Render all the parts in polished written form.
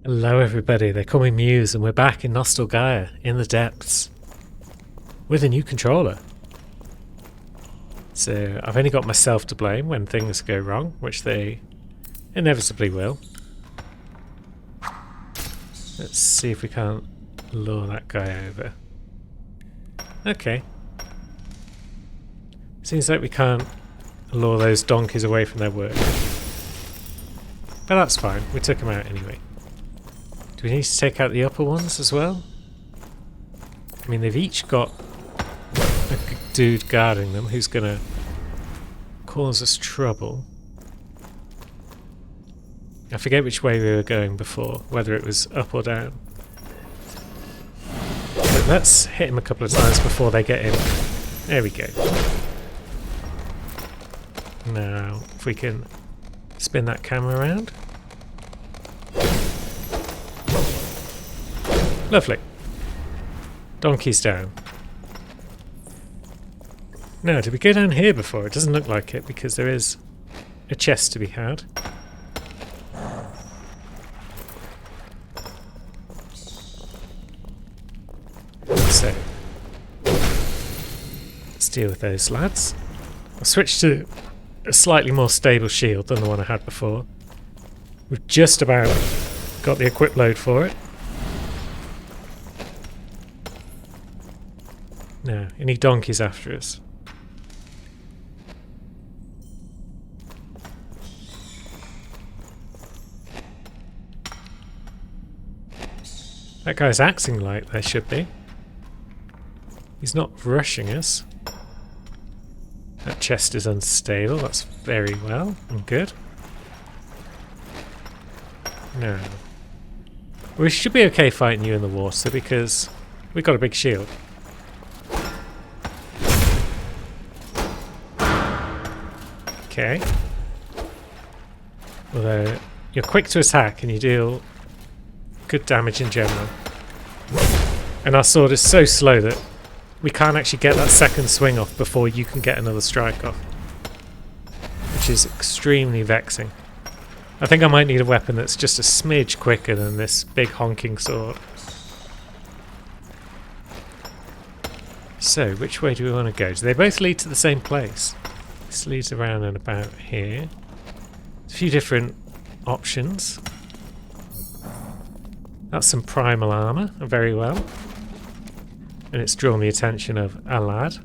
Hello everybody, they call me Muse and we're back in Nostalgaia, in the depths, with a new controller. So I've only got myself to blame when things go wrong, which they inevitably will. Let's see if we can't lure that guy over. Okay. Seems like we can't lure those donkeys away from their work. But that's fine, we took them out anyway. Do we need to take out the upper ones as well? I mean, they've each got a dude guarding them who's gonna cause us trouble. I forget which way we were going before, whether it was up or down. But let's hit him a couple of times before they get in. There we go. Now, if we can spin that camera around. Lovely. Donkey's down. Now, did we go down here before? It doesn't look like it because there is a chest to be had. So, let's deal with those lads. I'll switch to a slightly more stable shield than the one I had before. We've just about got the equip load for it. Now, any donkeys after us? That guy's acting like there should be. He's not rushing us. That chest is unstable, that's very well and good. Now, we should be okay fighting you in the water because we've got a big shield. Okay. Although, you're quick to attack and you deal good damage in general. And our sword is so slow that we can't actually get that second swing off before you can get another strike off. Which is extremely vexing. I think I might need a weapon that's just a smidge quicker than this big honking sword. So, which way do we want to go? Do they both lead to the same place? This leads around and about here. A few different options. That's some primal armour, very well. And it's drawn the attention of a lad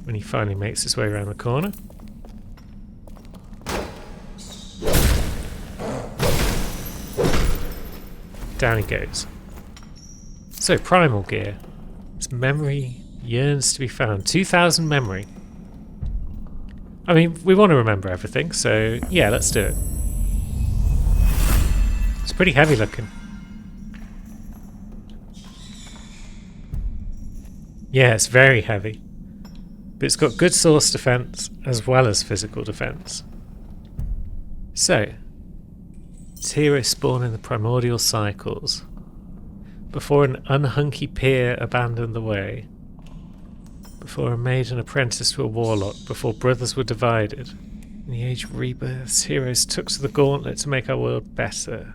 when he finally makes his way around the corner. Down he goes. So, primal gear. Its memory yearns to be found. 2,000 memory. I mean, we want to remember everything, so yeah, let's do it. It's pretty heavy looking. Yeah, it's very heavy. But it's got good source defense as well as physical defense. So, its heroes spawn in the primordial cycles. Before an unhunky peer abandoned the way. Before a maiden apprenticed to a warlock. Before brothers were divided. In the age of rebirths, heroes took to the gauntlet to make our world better.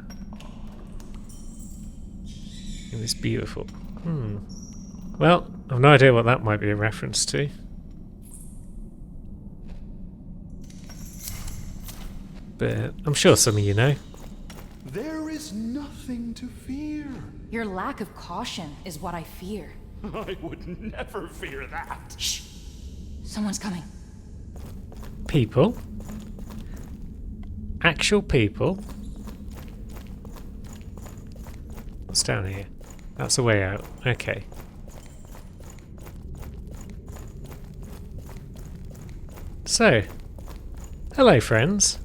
It was beautiful. Well, I've no idea what that might be a reference to. But I'm sure some of you know. There is nothing to fear. Your lack of caution is what I fear. I would never fear that. Shh! Someone's coming. People. Actual people. What's down here? That's a way out. Okay. So, hello friends.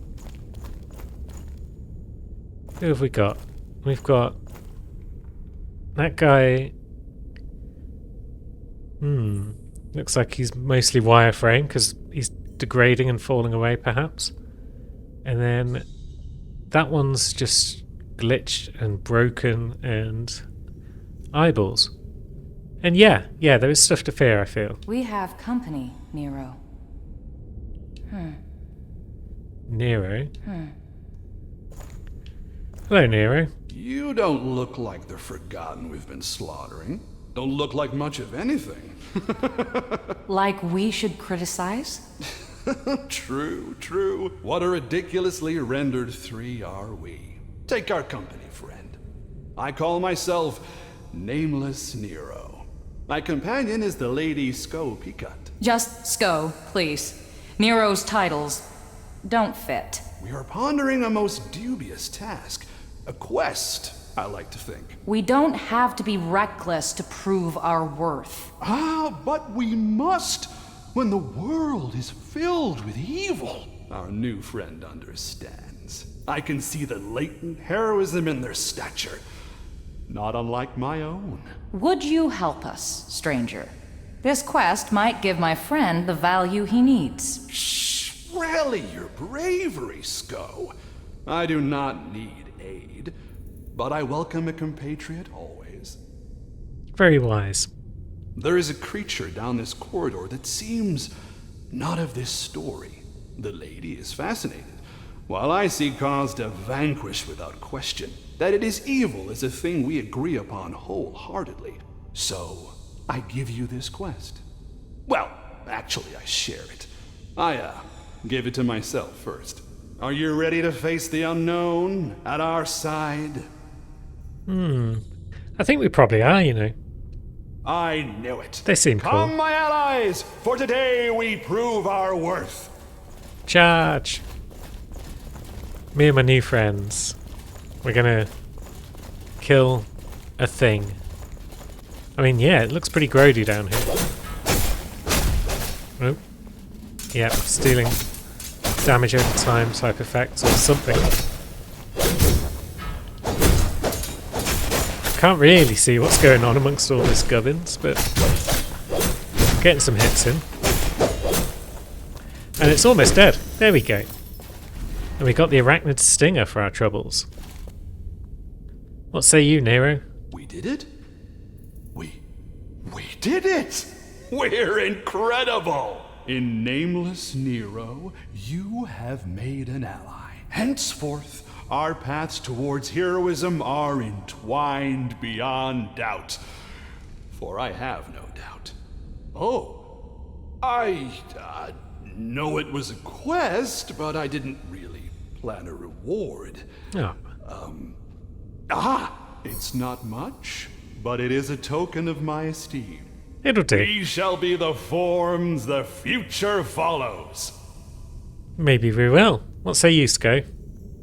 Who have we got? We've got that guy. Looks like he's mostly wireframe because he's degrading and falling away perhaps. And then that one's just glitched and broken and eyeballs. And yeah, there is stuff to fear, I feel. We have company, Nero. Nero? Hello, Nero. You don't look like the Forgotten we've been slaughtering. Don't look like much of anything. Like we should criticize? True, true. What a ridiculously rendered three are we. Take our company, friend. I call myself Nameless Nero. My companion is the Lady Sko Pikat. Just Sko, please. Nero's titles don't fit. We are pondering a most dubious task. A quest, I like to think. We don't have to be reckless to prove our worth. But we must when the world is filled with evil. Our new friend understands. I can see the latent heroism in their stature. Not unlike my own. Would you help us, stranger? This quest might give my friend the value he needs. Shh! Rally your bravery, Sko. I do not need aid, but I welcome a compatriot always. Very wise. There is a creature down this corridor that seems not of this story. The lady is fascinated, while I see cause to vanquish without question. That it is evil is a thing we agree upon wholeheartedly. So, I give you this quest. Well, actually, I share it. I gave it to myself first. Are you ready to face the unknown at our side? I think we probably are, you know. I knew it. They seem Come, cool. my allies, for today we prove our worth. Charge! Me and my new friends. We're gonna kill a thing. I mean, yeah, it looks pretty grody down here. Oh. Yep, stealing damage over time type effects or something. Can't really see what's going on amongst all this gubbins, but getting some hits in. And it's almost dead. There we go. And we got the arachnid stinger for our troubles. What say you, Nero? We did it? We did it! We're incredible! In Nameless Nero, you have made an ally. Henceforth, our paths towards heroism are entwined beyond doubt. For I have no doubt. Oh, I know it was a quest, but I didn't really plan a reward. Oh, It's not much, but it is a token of my esteem. it'll do. We shall be the forms the future follows. Maybe we will. What say you, Sko?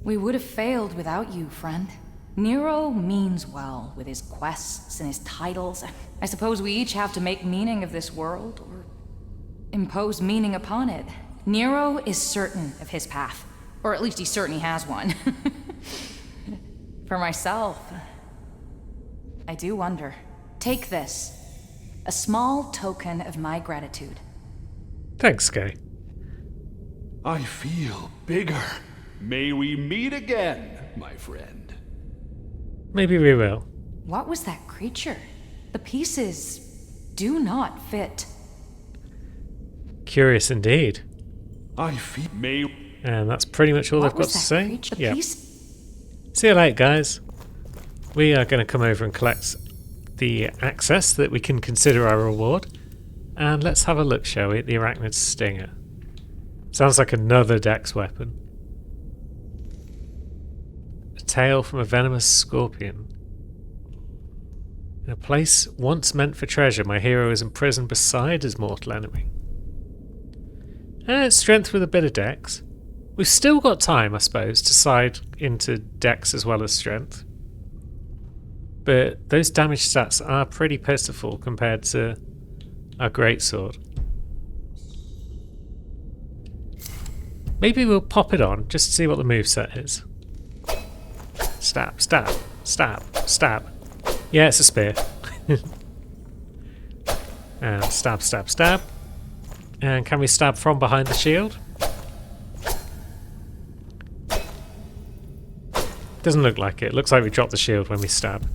We would have failed without you, friend. Nero means well with his quests and his titles. I suppose we each have to make meaning of this world, or impose meaning upon it. Nero is certain of his path, or at least he's certain he has one. For myself, I do wonder. Take this. A small token of my gratitude. Thanks, Sko. I feel bigger. May we meet again, my friend. Maybe we will. What was that creature? The pieces do not fit. Curious indeed. I feel And that's pretty much all What I've got was to that say. creature? The Yeah. piece. See you later, guys. We are going to come over and collect the access that we can consider our reward. And let's have a look, shall we, at the arachnid stinger. Sounds like another dex weapon. A tail from a venomous scorpion. In a place once meant for treasure, my hero is imprisoned beside his mortal enemy. Strength with a bit of dex. We've still got time, I suppose, to side into dex as well as strength. But those damage stats are pretty pitiful compared to our greatsword. Maybe we'll pop it on just to see what the moveset is. Stab, stab, stab, stab. Yeah, it's a spear. And stab, stab, stab. And can we stab from behind the shield? Doesn't look like it. Looks like we dropped the shield when we stab.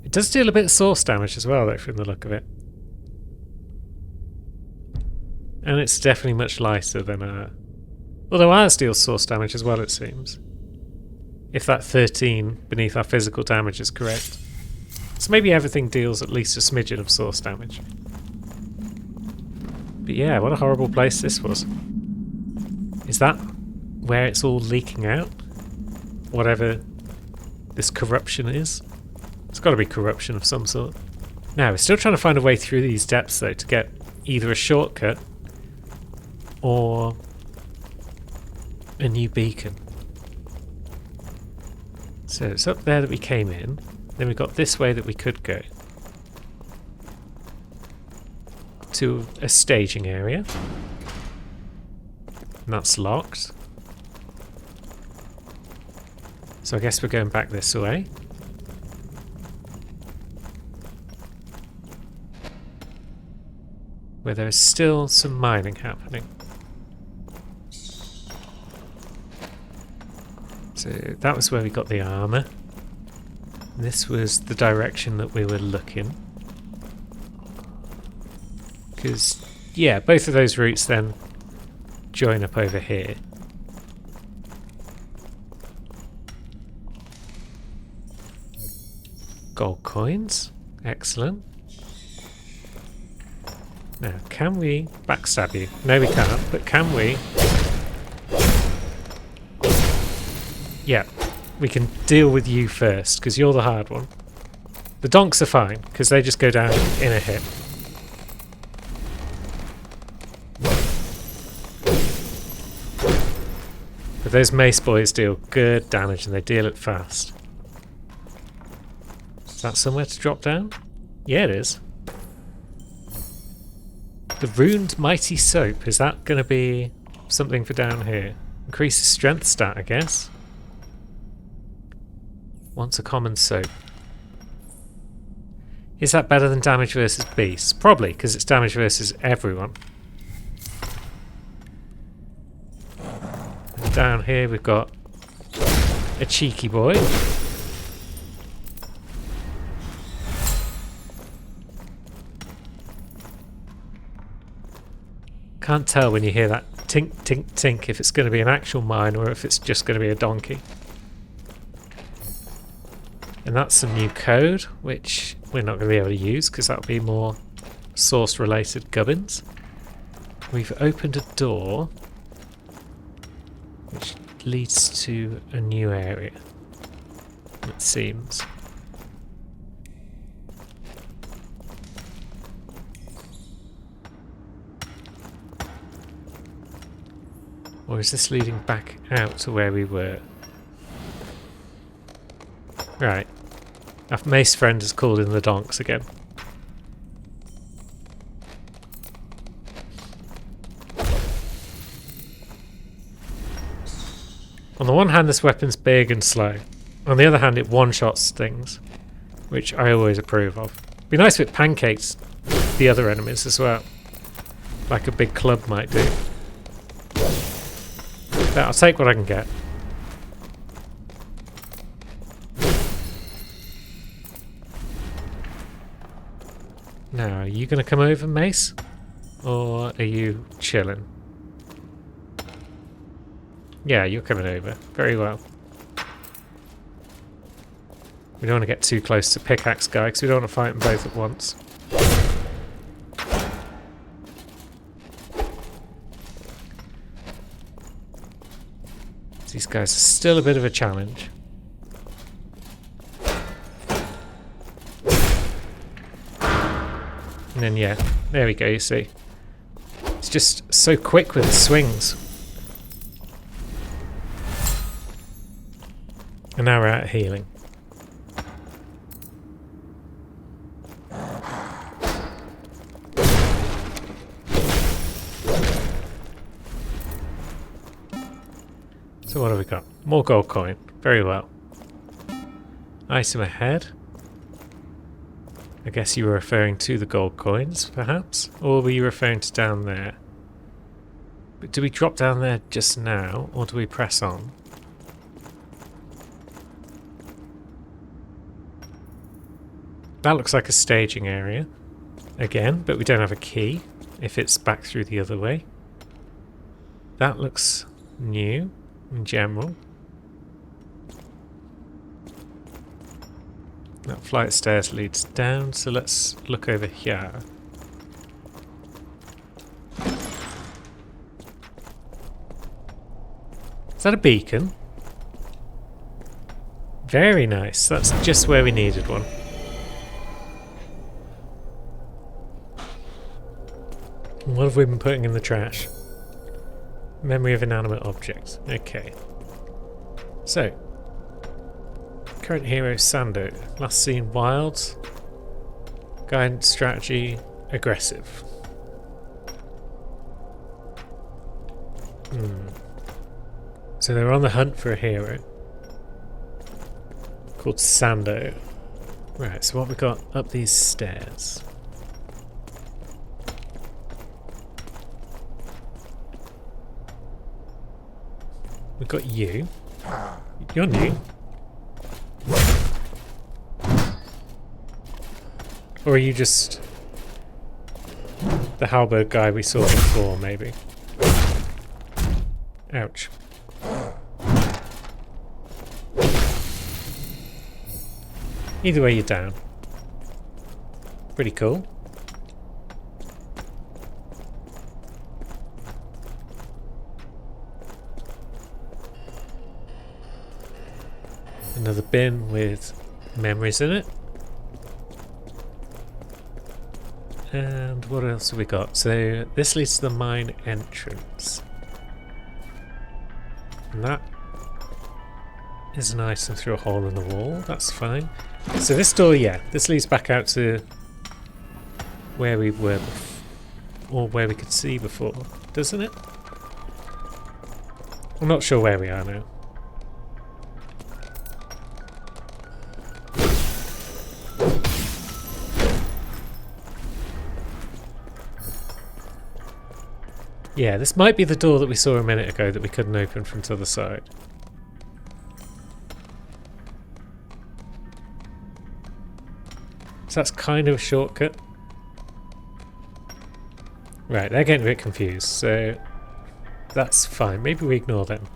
It does deal a bit of source damage as well, though, from the look of it. And it's definitely much lighter than Although ours deals source damage as well, it seems. If that 13 beneath our physical damage is correct. So maybe everything deals at least a smidgen of source damage. But yeah, what a horrible place this was. Is that where it's all leaking out? Whatever this corruption is? It's got to be corruption of some sort. Now, we're still trying to find a way through these depths, though, to get either a shortcut or a new beacon. So it's up there that we came in. Then we've got this way that we could go. To a staging area. And that's locked. So I guess we're going back this way. Where there is still some mining happening. So that was where we got the armor. This was the direction that we were looking. Because, yeah, both of those routes then join up over here. Gold coins. Excellent. Now, can we backstab you? No, we can't, but can we? Yeah, we can deal with you first, because you're the hard one. The donks are fine, because they just go down in a hit. But those mace boys deal good damage, and they deal it fast. Is that somewhere to drop down? Yeah, it is. The Runed Mighty Soap, is that going to be something for down here? Increases strength stat, I guess. Wants a common soap. Is that better than damage versus beasts? Probably, because it's damage versus everyone. And down here we've got a cheeky boy. Can't tell when you hear that tink, tink, tink if it's going to be an actual mine or if it's just going to be a donkey. And that's some new code, which we're not going to be able to use because that'll be more source-related gubbins. We've opened a door which leads to a new area, it seems. Or is this leading back out to where we were? Right. Our mace friend has called in the donks again. On the one hand, this weapon's big and slow. On the other hand, it one-shots things, which I always approve of. Be nice if it pancakes the other enemies as well, like a big club might do. But I'll take what I can get. Now, are you going to come over, Mace? Or are you chilling? Yeah, you're coming over. Very well. We don't want to get too close to Pickaxe Guy because we don't want to fight them both at once. These guys are still a bit of a challenge. And then, yeah, there we go, you see. It's just so quick with the swings. And now we're out of healing. So what have we got? More gold coin. Very well. Item ahead. I guess you were referring to the gold coins, perhaps? Or were you referring to down there? But do we drop down there just now, or do we press on? That looks like a staging area. Again, but we don't have a key, if it's back through the other way. That looks new in general. That flight of stairs leads down, so let's look over here. Is that a beacon? Very nice. That's just where we needed one. What have we been putting in the trash? Memory of inanimate objects. Okay. So, current hero Sando. Last seen wild. Guidance strategy aggressive. So they're on the hunt for a hero called Sando. Right, so what we got up these stairs? We've got you. You're new. Or are you just the halberd guy we saw before, maybe? Ouch. Either way, you're down. Pretty cool. Another bin with memories in it. And what else have we got? So this leads to the mine entrance. And that is an item through a hole in the wall. That's fine. So this door, yeah, this leads back out to where we were or where we could see before, doesn't it? I'm not sure where we are now. Yeah, this might be the door that we saw a minute ago that we couldn't open from the other side. So that's kind of a shortcut. Right, they're getting a bit confused, so that's fine. Maybe we ignore them.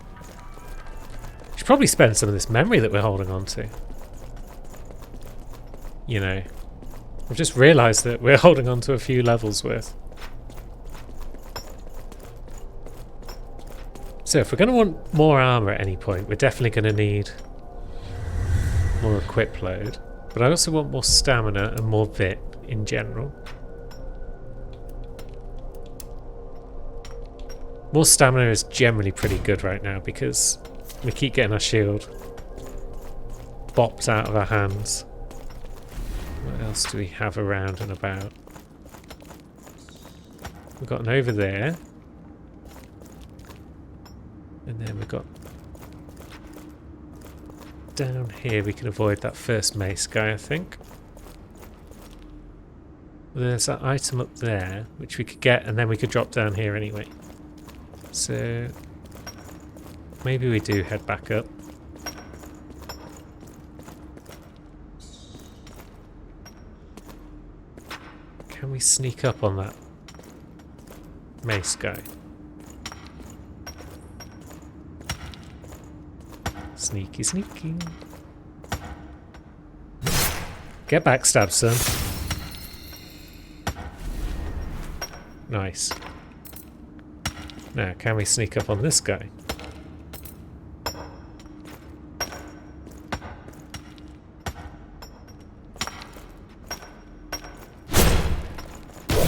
We should probably spend some of this memory that we're holding on to. You know, I've just realised that we're holding on to a few levels worth. So if we're going to want more armour at any point, we're definitely going to need more equip load. But I also want more stamina and more vit in general. More stamina is generally pretty good right now because we keep getting our shield bopped out of our hands. What else do we have around and about? We've got an over there. And then we've got down here. We can avoid that first mace guy, I think. There's that item up there which we could get, and then we could drop down here anyway. So maybe we do head back up. Can we sneak up on that mace guy? Sneaky, sneaky. Get backstabbed, son. Nice. Now, can we sneak up on this guy?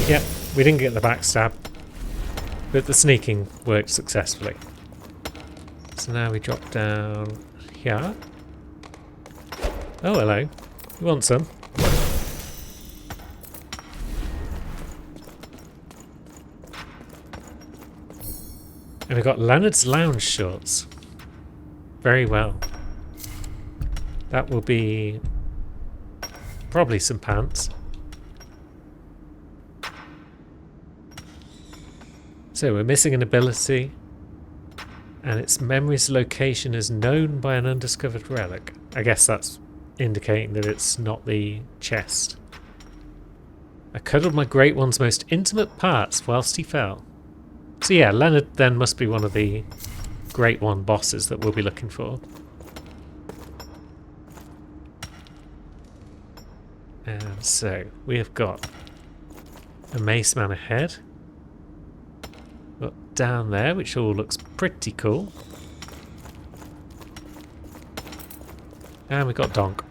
Yep, we didn't get the backstab, but the sneaking worked successfully. So now we drop down here. Oh, hello. You want some? And we've got Leonard's Lounge shorts. Very well. That will be probably some pants. So we're missing an ability. And its memory's location is known by an undiscovered relic. I guess that's indicating that it's not the chest. I cuddled my great one's most intimate parts whilst he fell. So yeah, Leonard then must be one of the Great One bosses that we'll be looking for. And so, we have got a Mace Man ahead. Got down there, which all looks pretty cool. And we got Donk.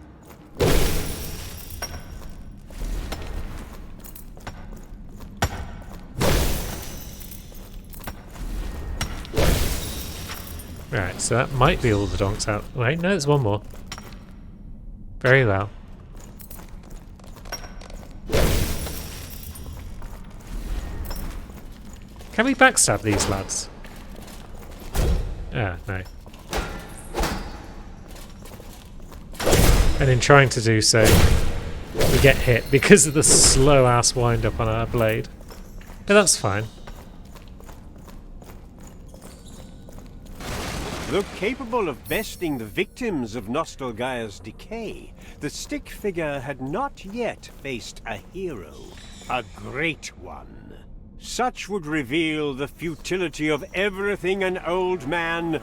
Right, so that might be all the donks out. Wait, no, there's one more. Very well. Can we backstab these lads? Ah, no. And in trying to do so, we get hit because of the slow-ass wind-up on our blade. But that's fine. Though capable of besting the victims of Nostalgaia's decay, the stick figure had not yet faced a hero, a great one. Such would reveal the futility of everything an old man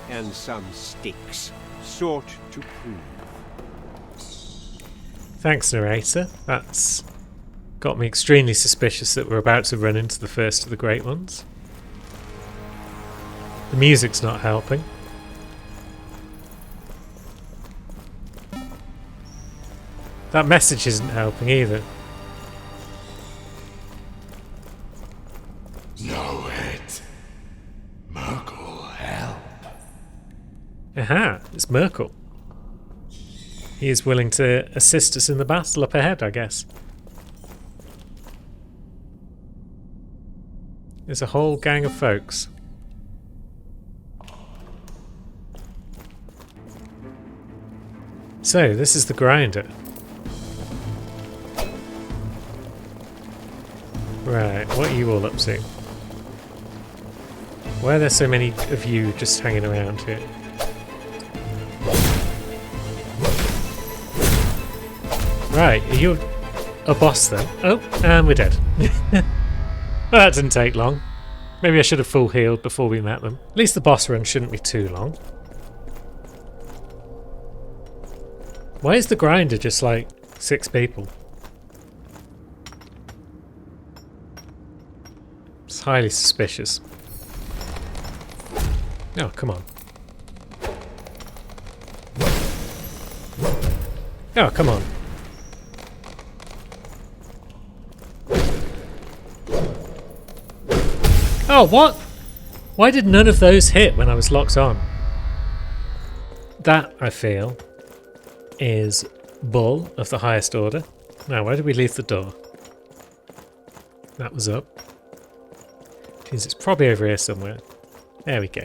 and some sticks sought to prove. Thanks, narrator. That's got me extremely suspicious that we're about to run into the first of the Great Ones. The music's not helping. That message isn't helping either. Know it. Merkel help. Aha, it's Merkel. He is willing to assist us in the battle up ahead, I guess. There's a whole gang of folks. So, this is the grinder. Right, what are you all up to? Why are there so many of you just hanging around here? Right, are you a boss then? Oh, and we're dead. Well, that didn't take long. Maybe I should have full healed before we met them. At least the boss run shouldn't be too long. Why is the grinder just like 6 people? It's highly suspicious. Oh, come on. Oh, come on. Oh, what? Why did none of those hit when I was locked on? That, I feel, is bull of the highest order. Now, where did we leave the door? That was up. Means it's probably over here somewhere. There we go.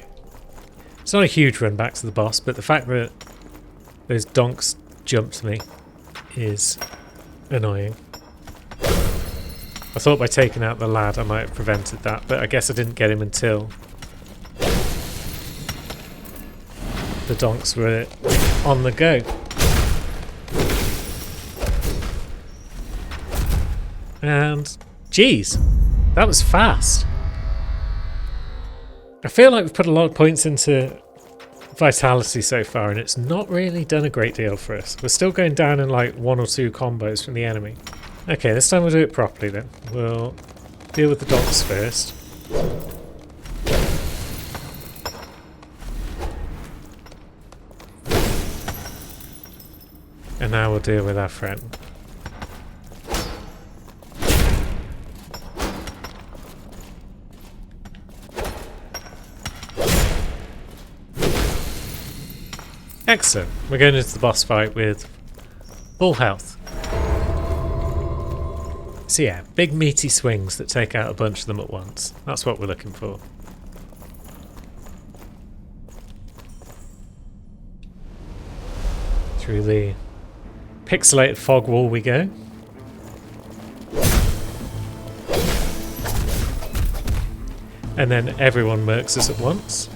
It's not a huge run back to the boss, but the fact that those donks jumped me is annoying. I thought by taking out the lad I might have prevented that, but I guess I didn't get him until the donks were on the go. And geez, that was fast. I feel like we've put a lot of points into vitality so far, and it's not really done a great deal for us. We're still going down in like 1 or 2 combos from the enemy. Okay, this time we'll do it properly then. We'll deal with the donks first. And now we'll deal with our friend. Excellent. We're going into the boss fight with full health. So yeah, big meaty swings that take out a bunch of them at once. That's what we're looking for. Through the pixelated fog wall we go. And then everyone murks us at once.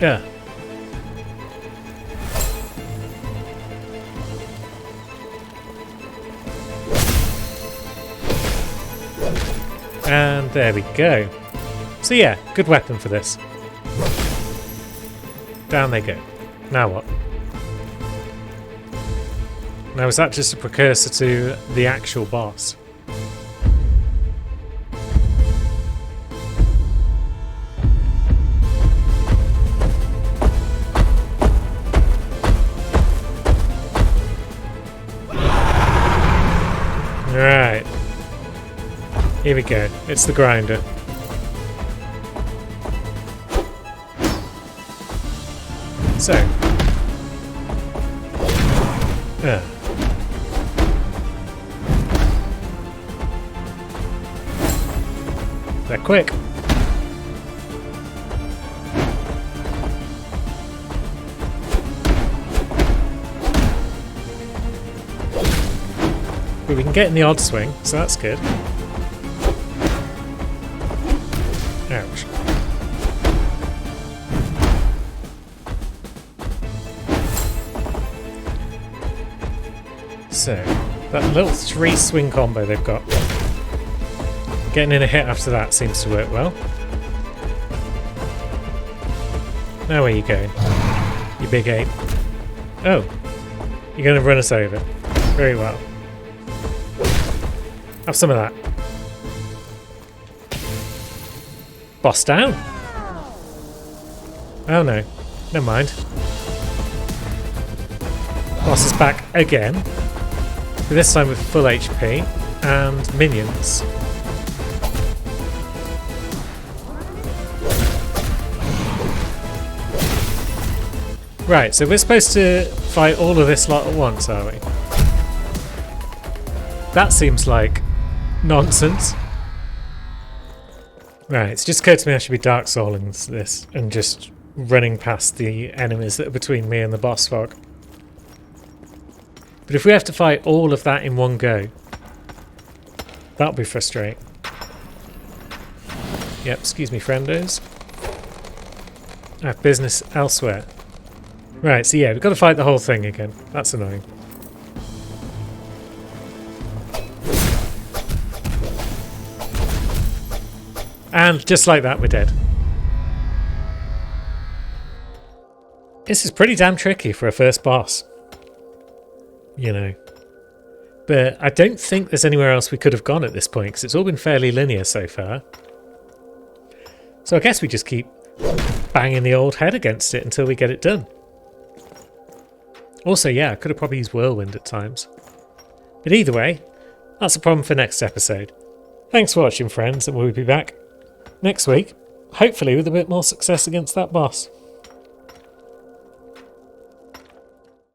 Yeah. And there we go. So yeah, good weapon for this. Down they go. Now what? Now is that just a precursor to the actual boss? Right. Here we go. It's the grinder. So. They're quick. But we can get in the odd swing, so that's good. Ouch. So, that little 3 swing combo they've got. Getting in a hit after that seems to work well. Now where are you going? You big ape. Oh, you're going to run us over. Very well. Have some of that. Boss down. Oh no, never mind. Boss is back again. But this time with full HP and minions. Right, so we're supposed to fight all of this lot at once, are we? That seems like nonsense. Right, it's just occurred to me I should be Dark Souling this and just running past the enemies that are between me and the boss fog. But if we have to fight all of that in one go, that'll be frustrating. Yep, excuse me, friendos. I have business elsewhere. Right, so yeah, we've got to fight the whole thing again. That's annoying. And just like that, we're dead. This is pretty damn tricky for a first boss. You know. But I don't think there's anywhere else we could have gone at this point, because it's all been fairly linear so far. So I guess we just keep banging the old head against it until we get it done. Also, yeah, I could have probably used Whirlwind at times. But either way, that's a problem for next episode. Thanks for watching, friends, and we'll be back next week, hopefully with a bit more success against that boss.